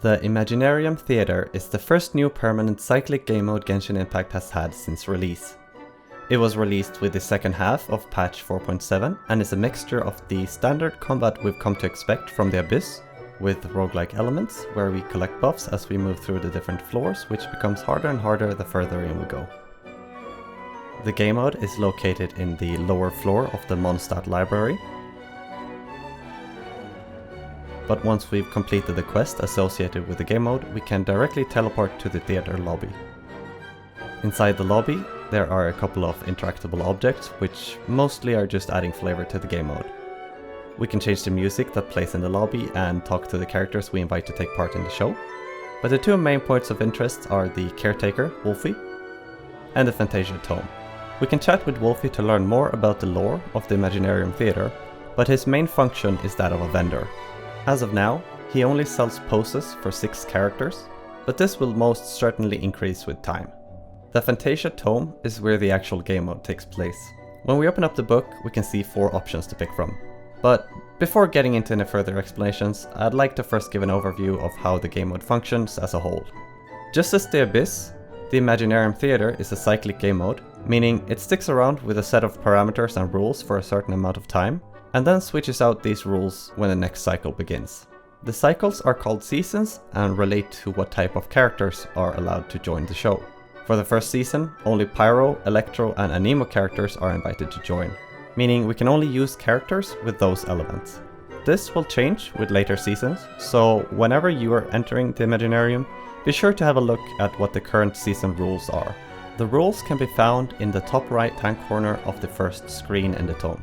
The Imaginarium Theater is the first new permanent cyclic game mode Genshin Impact has had since release. It was released with the second half of patch 4.7 and is a mixture of the standard combat we've come to expect from the Abyss, with roguelike elements where we collect buffs as we move through the different floors, which becomes harder and harder the further in we go. The game mode is located in the lower floor of the Mondstadt library, but once we've completed the quest associated with the game mode, we can directly teleport to the theater lobby. Inside the lobby, there are a couple of interactable objects, which mostly are just adding flavor to the game mode. We can change the music that plays in the lobby and talk to the characters we invite to take part in the show. But the two main points of interest are the caretaker, Wolfie, and the Fantasia Tome. We can chat with Wolfie to learn more about the lore of the Imaginarium Theater, but his main function is that of a vendor. As of now, he only sells poses for 6 characters, but this will most certainly increase with time. The Fantasia Tome is where the actual game mode takes place. When we open up the book, we can see 4 options to pick from. But before getting into any further explanations, I'd like to first give an overview of how the game mode functions as a whole. Just as the Abyss, the Imaginarium Theater is a cyclic game mode, meaning it sticks around with a set of parameters and rules for a certain amount of time, and then switches out these rules when the next cycle begins. The cycles are called seasons and relate to what type of characters are allowed to join the show. For the first season, only Pyro, Electro and Anemo characters are invited to join, meaning we can only use characters with those elements. This will change with later seasons, so whenever you are entering the Imaginarium, be sure to have a look at what the current season rules are. The rules can be found in the top right hand corner of the first screen in the tome.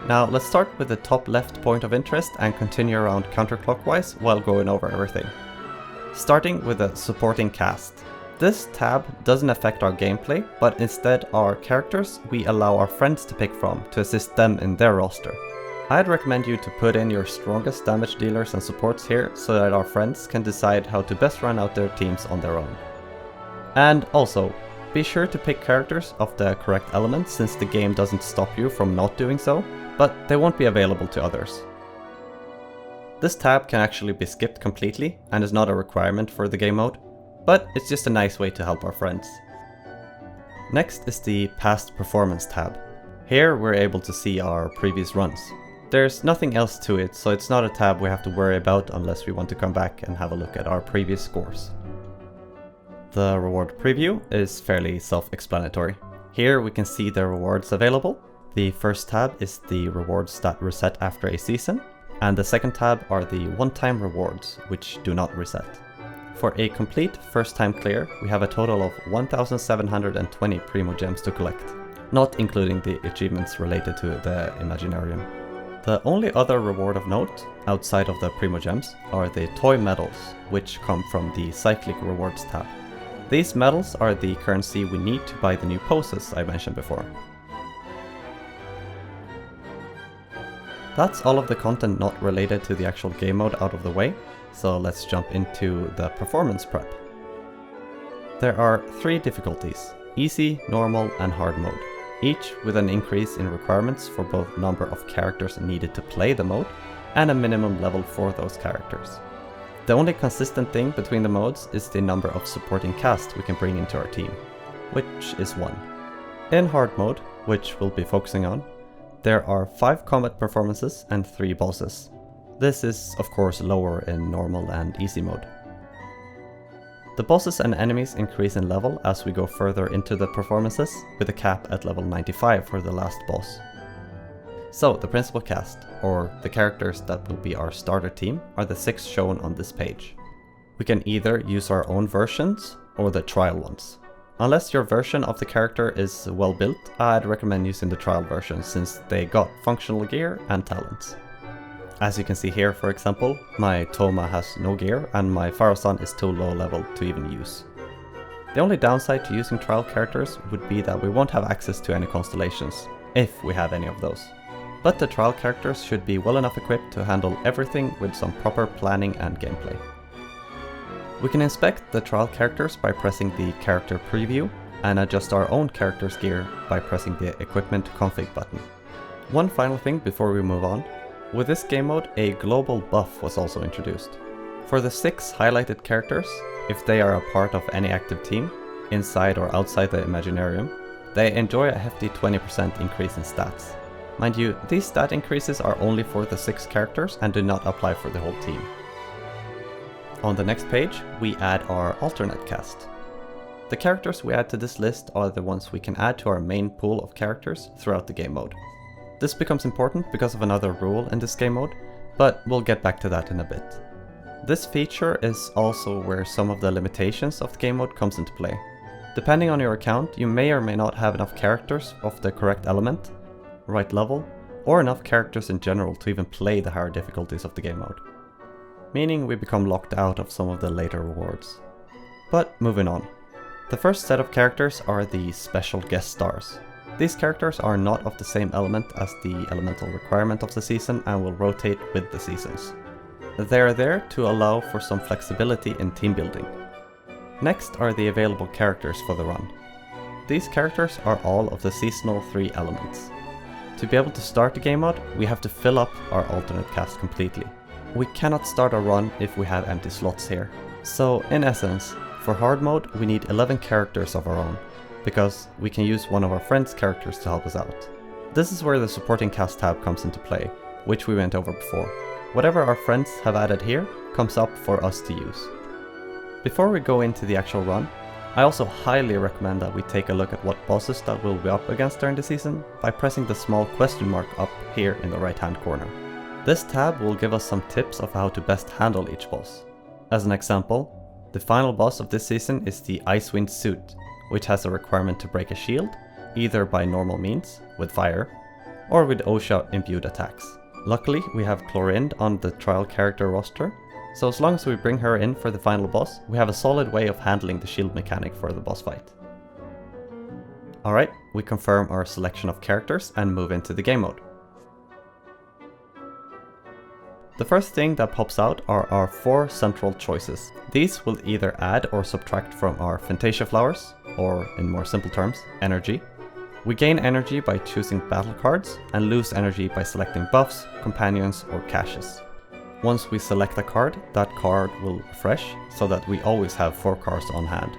Now let's start with the top left point of interest and continue around counterclockwise while going over everything. Starting with the supporting cast. This tab doesn't affect our gameplay, but instead our characters we allow our friends to pick from to assist them in their roster. I'd recommend you to put in your strongest damage dealers and supports here so that our friends can decide how to best run out their teams on their own. And also, be sure to pick characters of the correct element since the game doesn't stop you from not doing so, but they won't be available to others. This tab can actually be skipped completely and is not a requirement for the game mode, but it's just a nice way to help our friends. Next is the Past Performance tab. Here we're able to see our previous runs. There's nothing else to it, so it's not a tab we have to worry about unless we want to come back and have a look at our previous scores. The reward preview is fairly self-explanatory. Here we can see the rewards available. The first tab is the rewards that reset after a season, and the second tab are the one-time rewards, which do not reset. For a complete first-time clear, we have a total of 1,720 Primo Gems to collect, not including the achievements related to the Imaginarium. The only other reward of note, outside of the Primo Gems, are the toy medals, which come from the Cyclic Rewards tab. These medals are the currency we need to buy the new poses I mentioned before. That's all of the content not related to the actual game mode out of the way, so let's jump into the performance prep. There are 3 difficulties: easy, normal and hard mode, each with an increase in requirements for both number of characters needed to play the mode and a minimum level for those characters. The only consistent thing between the modes is the number of supporting cast we can bring into our team, which is 1. In hard mode, which we'll be focusing on, there are 5 combat performances and 3 bosses. This is of course lower in normal and easy mode. The bosses and enemies increase in level as we go further into the performances, with a cap at level 95 for the last boss. So the principal cast, or the characters that will be our starter team, are the 6 shown on this page. We can either use our own versions or the trial ones. Unless your version of the character is well built, I'd recommend using the trial version since they got functional gear and talents. As you can see here, for example, my Toma has no gear and my Pharaoh is too low level to even use. The only downside to using trial characters would be that we won't have access to any constellations, if we have any of those. But the trial characters should be well enough equipped to handle everything with some proper planning and gameplay. We can inspect the trial characters by pressing the character preview and adjust our own character's gear by pressing the equipment config button. One final thing before we move on. With this game mode, a global buff was also introduced. For the 6 highlighted characters, if they are a part of any active team, inside or outside the Imaginarium, they enjoy a hefty 20% increase in stats. Mind you, these stat increases are only for the 6 characters and do not apply for the whole team. On the next page, we add our alternate cast. The characters we add to this list are the ones we can add to our main pool of characters throughout the game mode. This becomes important because of another rule in this game mode, but we'll get back to that in a bit. This feature is also where some of the limitations of the game mode comes into play. Depending on your account, you may or may not have enough characters of the correct element, right level, or enough characters in general to even play the higher difficulties of the game mode. Meaning we become locked out of some of the later rewards. But moving on. The first set of characters are the special guest stars. These characters are not of the same element as the elemental requirement of the season and will rotate with the seasons. They are there to allow for some flexibility in team building. Next are the available characters for the run. These characters are all of the seasonal 3 elements. To be able to start the game mode, we have to fill up our alternate cast completely. We cannot start a run if we have empty slots here. So in essence, for hard mode we need 11 characters of our own, because we can use one of our friends' characters to help us out. This is where the supporting cast tab comes into play, which we went over before. Whatever our friends have added here comes up for us to use. Before we go into the actual run, I also highly recommend that we take a look at what bosses that we'll be up against during the season by pressing the small question mark up here in the right hand corner. This tab will give us some tips of how to best handle each boss. As an example, the final boss of this season is the Icewind suit, which has a requirement to break a shield, either by normal means, with fire, or with OSHA imbued attacks. Luckily, we have Chlorind on the trial character roster, so as long as we bring her in for the final boss, we have a solid way of handling the shield mechanic for the boss fight. Alright, we confirm our selection of characters and move into the game mode. The first thing that pops out are our 4 central choices. These will either add or subtract from our Fantasia flowers, or in more simple terms, energy. We gain energy by choosing battle cards and lose energy by selecting buffs, companions or caches. Once we select a card, that card will refresh so that we always have 4 cards on hand.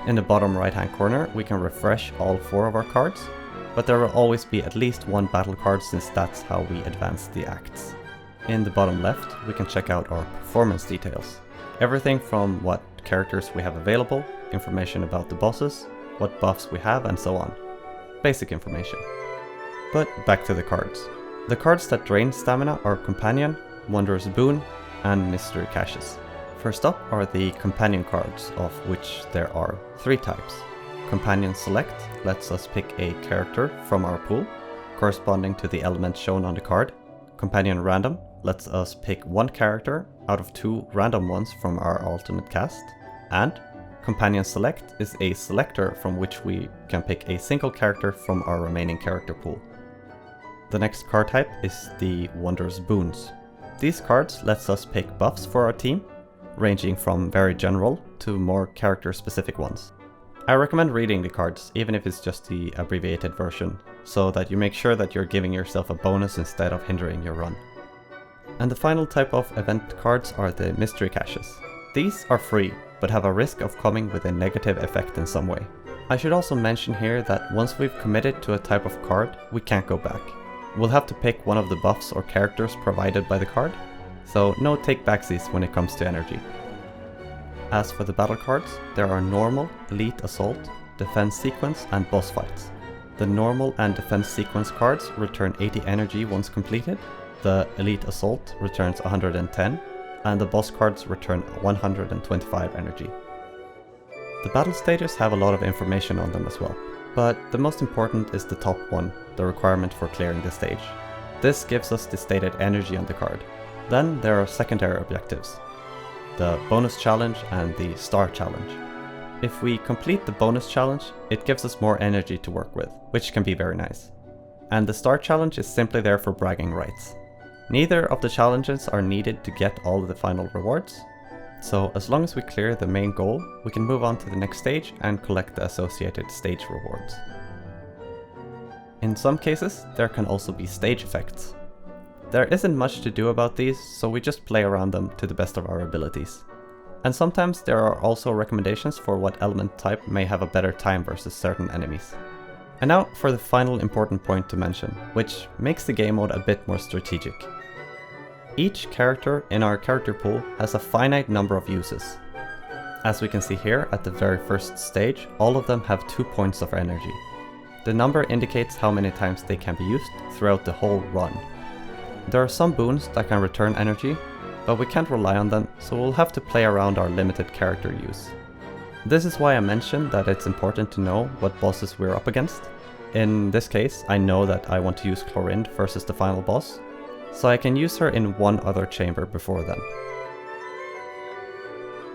In the bottom right hand corner we can refresh all 4 of our cards, but there will always be at least 1 battle card since that's how we advance the acts. In the bottom left we can check out our performance details. Everything from what characters we have available, information about the bosses, what buffs we have and so on. Basic information. But back to the cards. The cards that drain stamina are Companion, Wondrous Boon, and Mystery Caches. First up are the Companion cards, of which there are 3 types. Companion Select lets us pick a character from our pool, corresponding to the element shown on the card. Companion Random lets us pick 1 character out of 2 random ones from our alternate cast. And Companion Select is a selector from which we can pick a single character from our remaining character pool. The next card type is the Wondrous Boons. These cards lets us pick buffs for our team, ranging from very general to more character specific ones. I recommend reading the cards, even if it's just the abbreviated version, so that you make sure that you're giving yourself a bonus instead of hindering your run. And the final type of event cards are the Mystery Caches. These are free, but have a risk of coming with a negative effect in some way. I should also mention here that once we've committed to a type of card, we can't go back. We'll have to pick one of the buffs or characters provided by the card, so no take-backsies when it comes to energy. As for the battle cards, there are Normal, Elite Assault, Defense Sequence and Boss Fights. The Normal and Defense Sequence cards return 80 energy once completed, the Elite Assault returns 110, and the boss cards return 125 energy. The battle stages have a lot of information on them as well, but the most important is the top one, the requirement for clearing the stage. This gives us the stated energy on the card. Then there are secondary objectives, the bonus challenge and the star challenge. If we complete the bonus challenge, it gives us more energy to work with, which can be very nice. And the star challenge is simply there for bragging rights. Neither of the challenges are needed to get all of the final rewards, so as long as we clear the main goal, we can move on to the next stage and collect the associated stage rewards. In some cases, there can also be stage effects. There isn't much to do about these, so we just play around them to the best of our abilities. And sometimes there are also recommendations for what element type may have a better time versus certain enemies. And now for the final important point to mention, which makes the game mode a bit more strategic. Each character in our character pool has a finite number of uses. As we can see here at the very first stage, all of them have 2 points of energy. The number indicates how many times they can be used throughout the whole run. There are some boons that can return energy, but we can't rely on them, so we'll have to play around our limited character use. This is why I mentioned that it's important to know what bosses we're up against. In this case, I know that I want to use Chlorinde versus the final boss, so I can use her in one other chamber before then.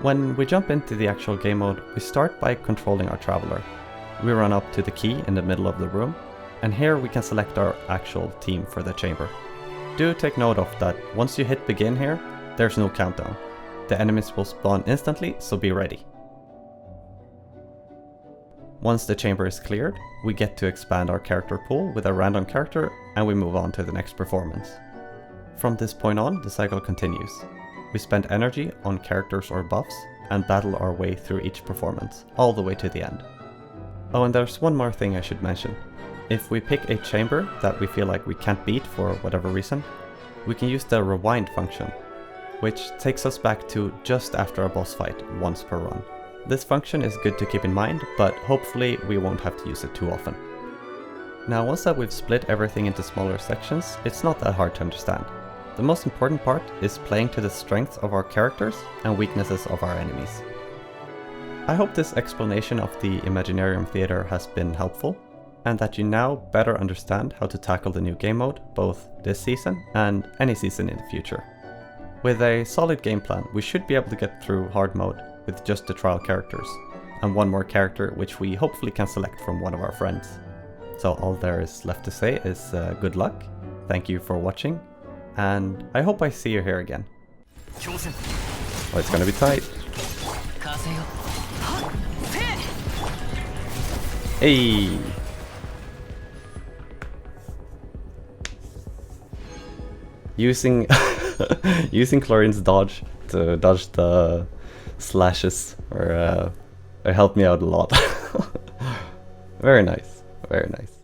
When we jump into the actual game mode, we start by controlling our traveler. We run up to the key in the middle of the room, and here we can select our actual team for the chamber. Do take note of that once you hit begin here, there's no countdown. The enemies will spawn instantly, so be ready. Once the chamber is cleared, we get to expand our character pool with a random character, and we move on to the next performance. From this point on, the cycle continues. We spend energy on characters or buffs, and battle our way through each performance, all the way to the end. Oh, and there's one more thing I should mention. If we pick a chamber that we feel like we can't beat for whatever reason, we can use the rewind function, which takes us back to just after a boss fight once per run. This function is good to keep in mind, but hopefully we won't have to use it too often. Now once that we've split everything into smaller sections, it's not that hard to understand. The most important part is playing to the strengths of our characters and weaknesses of our enemies. I hope this explanation of the Imaginarium Theater has been helpful, and that you now better understand how to tackle the new game mode, both this season and any season in the future. With a solid game plan, we should be able to get through hard mode with just the trial characters, and one more character which we hopefully can select from one of our friends. So all there is left to say is good luck, thank you for watching, and I hope I see you here again. Oh, it's gonna be tight. Hey! Using using Chlorine's dodge to dodge the slashes or it helped me out a lot. Very nice, very nice.